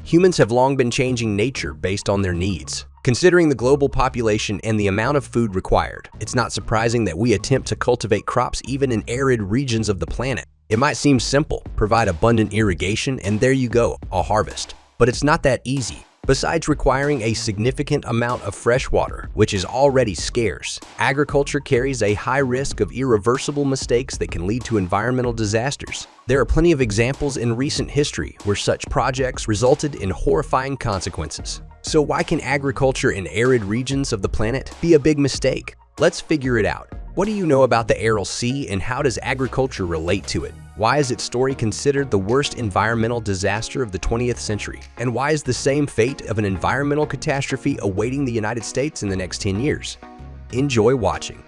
Humans have long been changing nature based on their needs. Considering the global population and the amount of food required, it's not surprising that we attempt to cultivate crops even in arid regions of the planet. It might seem simple, provide abundant irrigation, and there you go, a harvest. But it's not that easy. Besides requiring a significant amount of fresh water, which is already scarce, agriculture carries a high risk of irreversible mistakes that can lead to environmental disasters. There are plenty of examples in recent history where such projects resulted in horrifying consequences. So why can agriculture in arid regions of the planet be a big mistake? Let's figure it out. What do you know about the Aral Sea and how does agriculture relate to it? Why is its story considered the worst environmental disaster of the 20th century? And why is the same fate of an environmental catastrophe awaiting the United States in the next 10 years? Enjoy watching.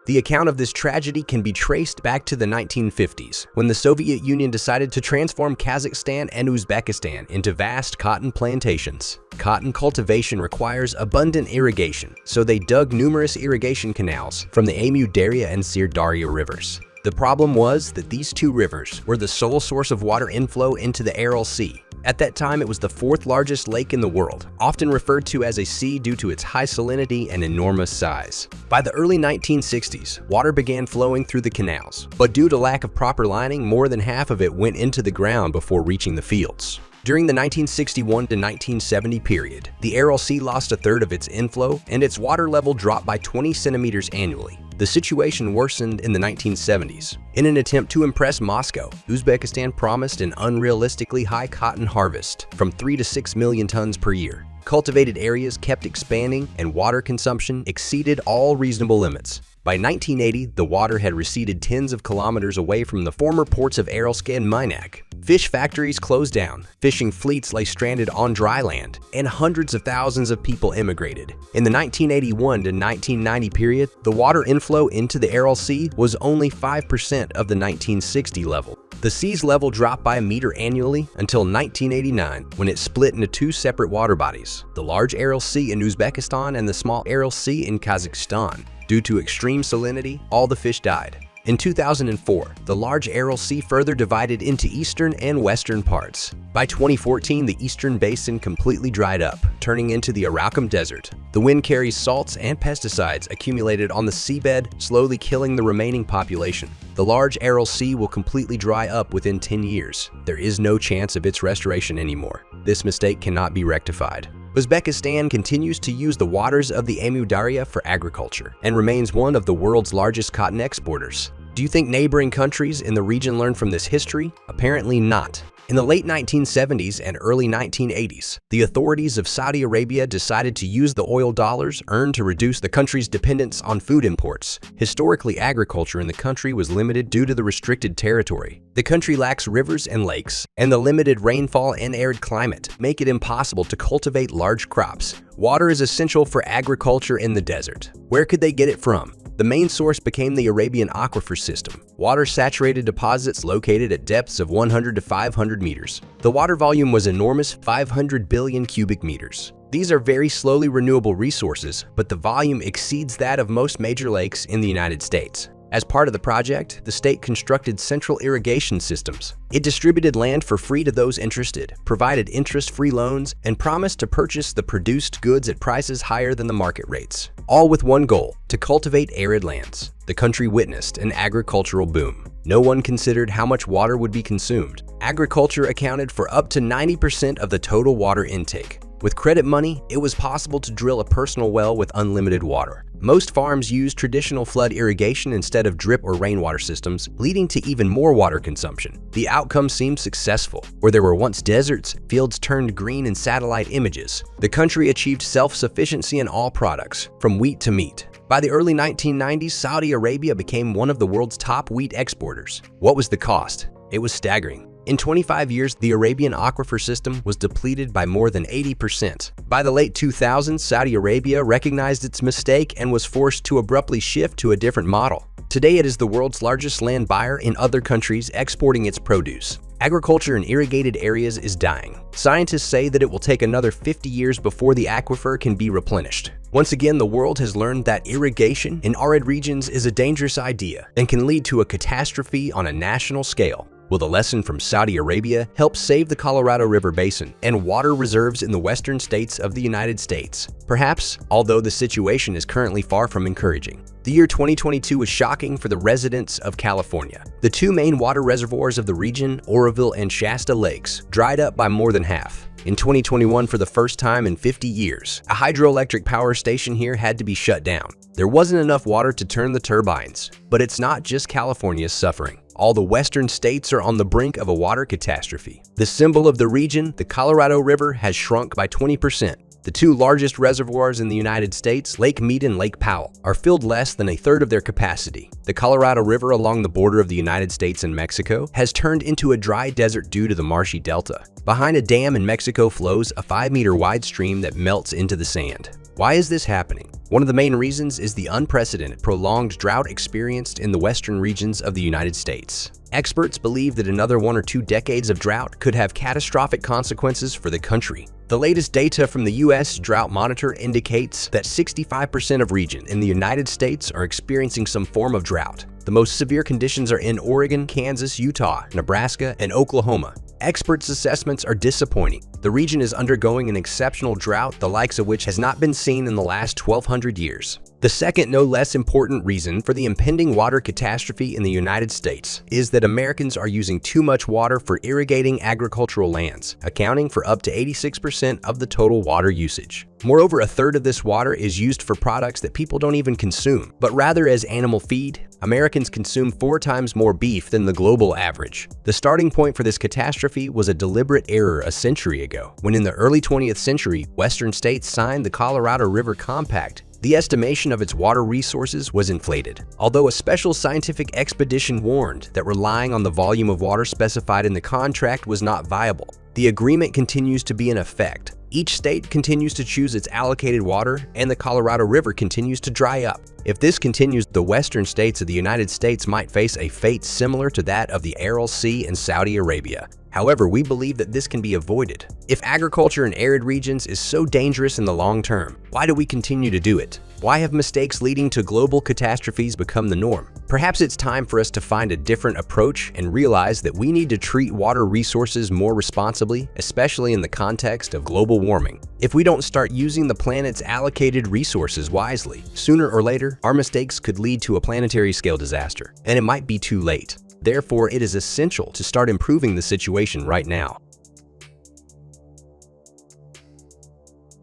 The account of this tragedy can be traced back to the 1950s, when the Soviet Union decided to transform Kazakhstan and Uzbekistan into vast cotton plantations. Cotton cultivation requires abundant irrigation, so they dug numerous irrigation canals from the Amu Darya and Sir Darya rivers. The problem was that these two rivers were the sole source of water inflow into the Aral Sea. At that time, it was the fourth largest lake in the world, often referred to as a sea due to its high salinity and enormous size. By the early 1960s, water began flowing through the canals, but due to lack of proper lining, more than half of it went into the ground before reaching the fields. During the 1961 to 1970 period, the Aral Sea lost a third of its inflow and its water level dropped by 20 centimeters annually. The situation worsened in the 1970s. In an attempt to impress Moscow, Uzbekistan promised an unrealistically high cotton harvest, from 3 to 6 million tons per year. Cultivated areas kept expanding and water consumption exceeded all reasonable limits. By 1980, the water had receded tens of kilometers away from the former ports of Aralsk and Minac. Fish factories closed down, fishing fleets lay stranded on dry land, and hundreds of thousands of people immigrated. In the 1981 to 1990 period, the water inflow into the Aral Sea was only 5% of the 1960 level. The sea's level dropped by a meter annually until 1989, when it split into two separate water bodies, the large Aral Sea in Uzbekistan and the small Aral Sea in Kazakhstan. Due to extreme salinity, all the fish died. In 2004, the large Aral Sea further divided into eastern and western parts. By 2014, the eastern basin completely dried up, turning into the Aral Desert. The wind carries salts and pesticides accumulated on the seabed, slowly killing the remaining population. The large Aral Sea will completely dry up within 10 years. There is no chance of its restoration anymore. This mistake cannot be rectified. Uzbekistan continues to use the waters of the Amu Darya for agriculture and remains one of the world's largest cotton exporters. Do you think neighboring countries in the region learned from this history? Apparently not. In the late 1970s and early 1980s, the authorities of Saudi Arabia decided to use the oil dollars earned to reduce the country's dependence on food imports. Historically, agriculture in the country was limited due to the restricted territory. The country lacks rivers and lakes, and the limited rainfall and arid climate make it impossible to cultivate large crops. Water is essential for agriculture in the desert. Where could they get it from? The main source became the Arabian aquifer system, water-saturated deposits located at depths of 100 to 500 meters. The water volume was enormous, 500 billion cubic meters. These are very slowly renewable resources, but the volume exceeds that of most major lakes in the United States. As part of the project, the state constructed central irrigation systems. It distributed land for free to those interested, provided interest-free loans, and promised to purchase the produced goods at prices higher than the market rates. All with one goal, to cultivate arid lands. The country witnessed an agricultural boom. No one considered how much water would be consumed. Agriculture accounted for up to 90% of the total water intake. With credit money, it was possible to drill a personal well with unlimited water. Most farms used traditional flood irrigation instead of drip or rainwater systems, leading to even more water consumption. The outcome seemed successful. Where there were once deserts, fields turned green in satellite images. The country achieved self-sufficiency in all products, from wheat to meat. By the early 1990s, Saudi Arabia became one of the world's top wheat exporters. What was the cost? It was staggering. In 25 years, the Arabian aquifer system was depleted by more than 80%. By the late 2000s, Saudi Arabia recognized its mistake and was forced to abruptly shift to a different model. Today, it is the world's largest land buyer in other countries exporting its produce. Agriculture in irrigated areas is dying. Scientists say that it will take another 50 years before the aquifer can be replenished. Once again, the world has learned that irrigation in arid regions is a dangerous idea and can lead to a catastrophe on a national scale. Will the lesson from Saudi Arabia help save the Colorado River Basin and water reserves in the western states of the United States? Perhaps, although the situation is currently far from encouraging. The year 2022 was shocking for the residents of California. The two main water reservoirs of the region, Oroville and Shasta Lakes, dried up by more than half. In 2021, for the first time in 50 years, a hydroelectric power station here had to be shut down. There wasn't enough water to turn the turbines. But it's not just California's suffering. All the western states are on the brink of a water catastrophe. The symbol of the region, the Colorado River, has shrunk by 20%. The two largest reservoirs in the United States, Lake Mead and Lake Powell, are filled less than a third of their capacity. The Colorado River along the border of the United States and Mexico has turned into a dry desert due to the marshy delta. Behind a dam in Mexico flows a 5-meter wide stream that melts into the sand. Why is this happening? One of the main reasons is the unprecedented, prolonged drought experienced in the western regions of the United States. Experts believe that another 1 or 2 decades of drought could have catastrophic consequences for the country. The latest data from the U.S. Drought Monitor indicates that 65% of regions in the United States are experiencing some form of drought. The most severe conditions are in Oregon, Kansas, Utah, Nebraska, and Oklahoma. Experts' assessments are disappointing. The region is undergoing an exceptional drought, the likes of which has not been seen in the last 1,200 years. The second, no less important reason for the impending water catastrophe in the United States is that Americans are using too much water for irrigating agricultural lands, accounting for up to 86% of the total water usage. Moreover, a third of this water is used for products that people don't even consume, but rather as animal feed. Americans consume 4 times more beef than the global average. The starting point for this catastrophe was a deliberate error a century ago, when in the early 20th century, Western states signed the Colorado River Compact. The estimation of its water resources was inflated. Although a special scientific expedition warned that relying on the volume of water specified in the contract was not viable, the agreement continues to be in effect. Each state continues to choose its allocated water, and the Colorado River continues to dry up. If this continues, the western states of the United States might face a fate similar to that of the Aral Sea in Saudi Arabia. However, we believe that this can be avoided. If agriculture in arid regions is so dangerous in the long term, why do we continue to do it? Why have mistakes leading to global catastrophes become the norm? Perhaps it's time for us to find a different approach and realize that we need to treat water resources more responsibly, especially in the context of global warming. If we don't start using the planet's allocated resources wisely, sooner or later, our mistakes could lead to a planetary scale disaster, and it might be too late. Therefore, it is essential to start improving the situation right now.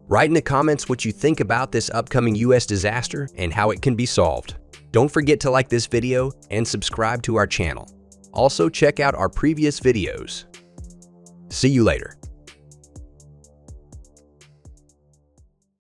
Write in the comments what you think about this upcoming US disaster and how it can be solved. Don't forget to like this video and subscribe to our channel. Also, check out our previous videos. See you later.